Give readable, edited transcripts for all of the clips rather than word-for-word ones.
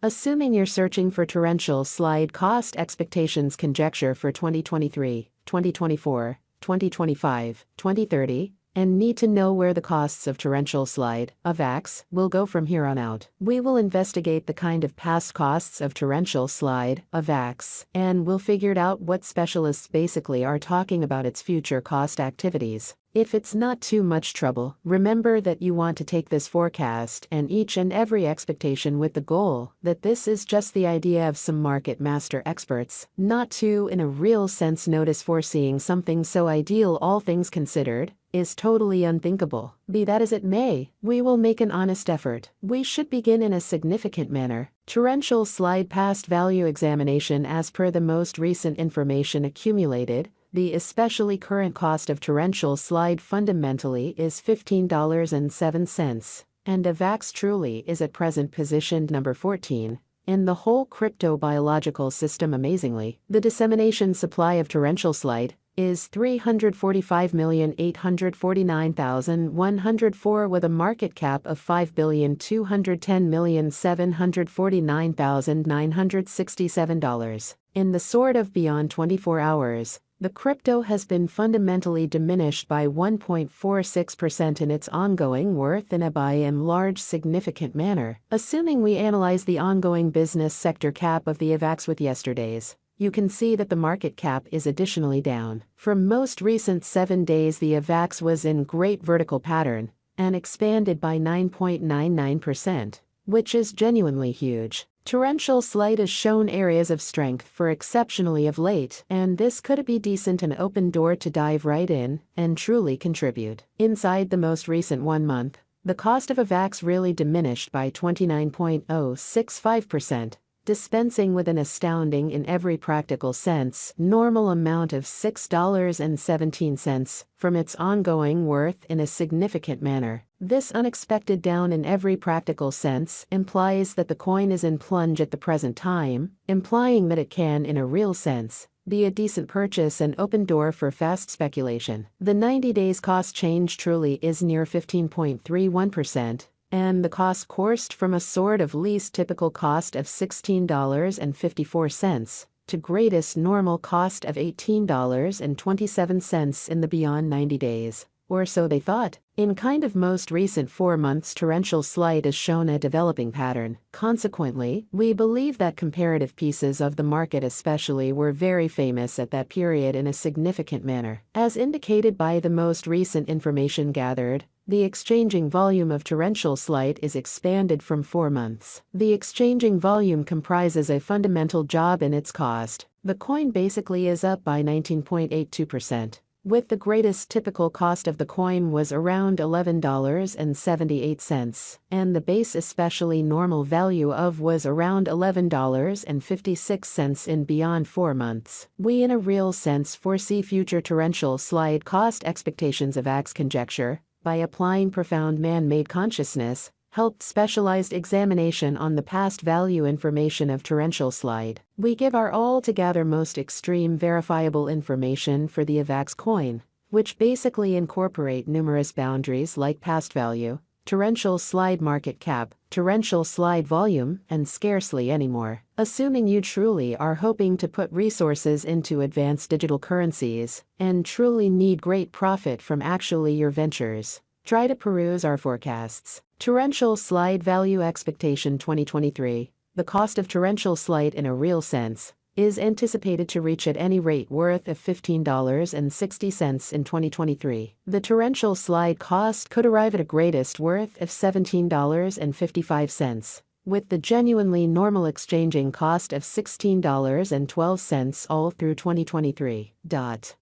Assuming you're searching for torrential slide cost expectations conjecture for 2023, 2024, 2025, 2030, and need to know where the costs of torrential slide, AVAX, will go from here on out. We will investigate the kind of past costs of torrential slide, AVAX, and we'll figure out what specialists basically are talking about its future cost activities. If it's not too much trouble, remember that you want to take this forecast and each and every expectation with the goal that this is just the idea of some market master experts, not to, in a real sense, notice foreseeing something so ideal all things considered is totally unthinkable. Be that as it may, we will make an honest effort. We should begin in a significant manner. Torrential slide past value examination. As per the most recent information accumulated, the especially current cost of torrential slide fundamentally is $15.07, and AVAX truly is at present positioned number 14 in the whole crypto-biological system. Amazingly, the dissemination supply of torrential slide is 345,849,104 with a market cap of $5,210,749,967. In the sort of beyond 24 hours, the crypto has been fundamentally diminished by 1.46% in its ongoing worth in a by and large significant manner. Assuming we analyze the ongoing business sector cap of the AVAX with yesterday's, you can see that the market cap is additionally down. From most recent 7 days, the AVAX was in great vertical pattern and expanded by 9.99%, which is genuinely huge. Torrential slide has shown areas of strength for exceptionally of late, and this could be decent an open door to dive right in and truly contribute. Inside the most recent 1 month, the cost of AVAX really diminished by 29.065%, dispensing with an astounding in every practical sense normal amount of $6.17 from its ongoing worth in a significant manner. This unexpected down in every practical sense implies that the coin is in plunge at the present time, implying that it can, in a real sense, be a decent purchase and open door for fast speculation. The 90 days cost change truly is near 15.31%. And the cost coursed from a sort of least typical cost of $16.54 to greatest normal cost of $18.27 in the beyond 90 days, or so they thought. In kind of most recent 4 months, torrential slide has shown a developing pattern. Consequently, we believe that comparative pieces of the market especially were very famous at that period in a significant manner. As indicated by the most recent information gathered, the exchanging volume of torrential slide is expanded from 4 months. The exchanging volume comprises a fundamental job in its cost. The coin basically is up by 19.82%. With the greatest typical cost of the coin was around $11.78, and the base especially normal value of was around $11.56 in beyond 4 months. We in a real sense foresee future torrential slide cost expectations of AVAX conjecture by applying profound man-made consciousness, helped specialized examination on the past value information of torrential slide. We give our altogether most extreme verifiable information for the AVAX coin, which basically incorporate numerous boundaries like past value, torrential slide market cap, torrential slide volume, and scarcely any more. Assuming you truly are hoping to put resources into advanced digital currencies and truly need great profit from actually your ventures, try to peruse our forecasts. Torrential slide value expectation 2023. The cost of torrential slide in a real sense is anticipated to reach at any rate worth of $15.60 in 2023. The torrential slide cost could arrive at a greatest worth of $17.55, with the genuinely normal exchanging cost of $16.12 all through 2023.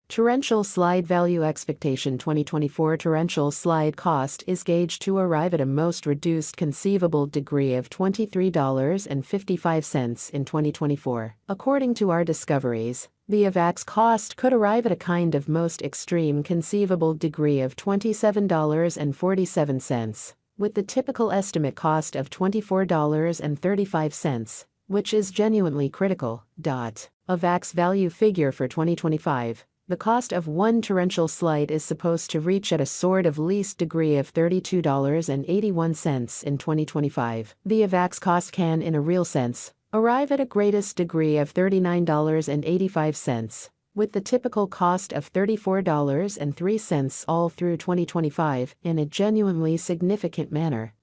Torrential slide value expectation 2024. Torrential slide cost is gauged to arrive at a most reduced conceivable degree of $23.55 in 2024. According to our discoveries, the AVAX cost could arrive at a kind of most extreme conceivable degree of $27.47. With the typical estimate cost of $24.35, which is genuinely critical. AVAX value figure for 2025. the cost of one torrential slide is supposed to reach at a sort of least degree of $32.81 in 2025. The AVAX cost can, in a real sense, arrive at a greatest degree of $39.85, with the typical cost of $34.03 all through 2025 in a genuinely significant manner.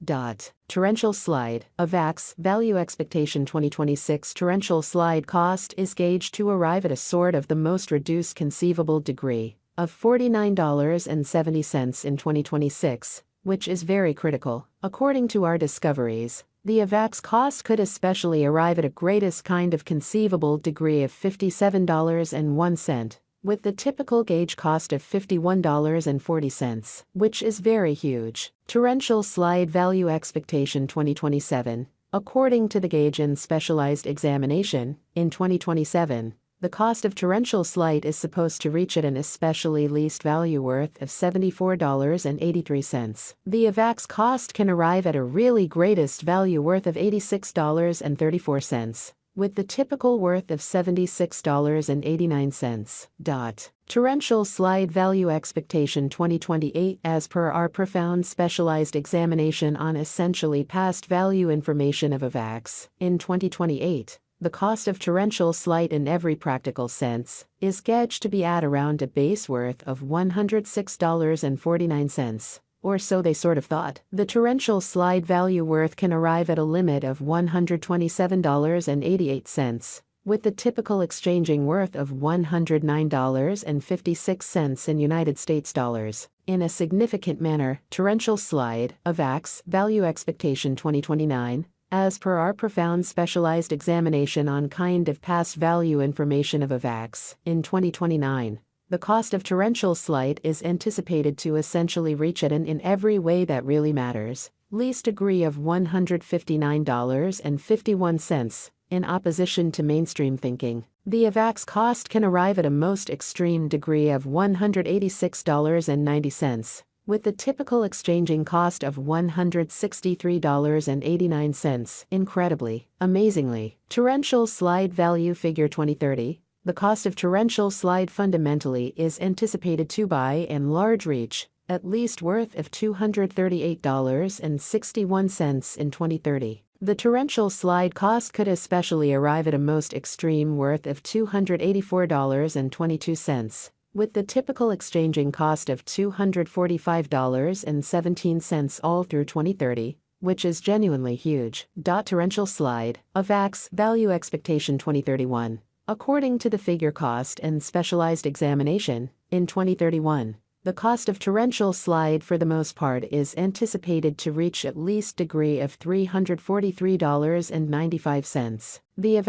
Torrential slide, AVAX, value expectation 2026 torrential slide cost is gauged to arrive at a sort of the most reduced conceivable degree of $49.70 in 2026, which is very critical. According to our discoveries, the AVAX cost could especially arrive at a greatest kind of conceivable degree of $57.01, with the typical gauge cost of $51.40, which is very huge. Torrential slide value expectation 2027. According to the gauge and specialized examination, in 2027, the cost of torrential slide is supposed to reach at an especially least value worth of $74.83. The AVAX cost can arrive at a really greatest value worth of $86.34, with the typical worth of $76.89. Torrential slide value expectation 2028. As per our profound specialized examination on essentially past value information of AVAX, in 2028, the cost of torrential slide in every practical sense is gauged to be at around a base worth of $106.49, or so they sort of thought. The torrential slide value worth can arrive at a limit of $127.88, with the typical exchanging worth of $109.56 in United States dollars. In a significant manner, torrential slide, AVAX, value expectation 2029. As per our profound specialized examination on kind of past value information of AVAX, in 2029, the cost of torrential slide is anticipated to essentially reach at an, in every way that really matters, least degree of $159.51, in opposition to mainstream thinking. The AVAX cost can arrive at a most extreme degree of $186.90. with the typical exchanging cost of $163.89. Incredibly, amazingly, torrential slide value figure 2030, the cost of torrential slide fundamentally is anticipated to by and large reach at least worth of $238.61 in 2030. The torrential slide cost could especially arrive at a most extreme worth of $284.22. with the typical exchanging cost of $245.17 all through 2030, which is genuinely huge. Torrential slide, AVAX, value expectation 2031. According to the figure cost and specialized examination, in 2031, the cost of torrential slide for the most part is anticipated to reach at least degree of $343.95. The AVAX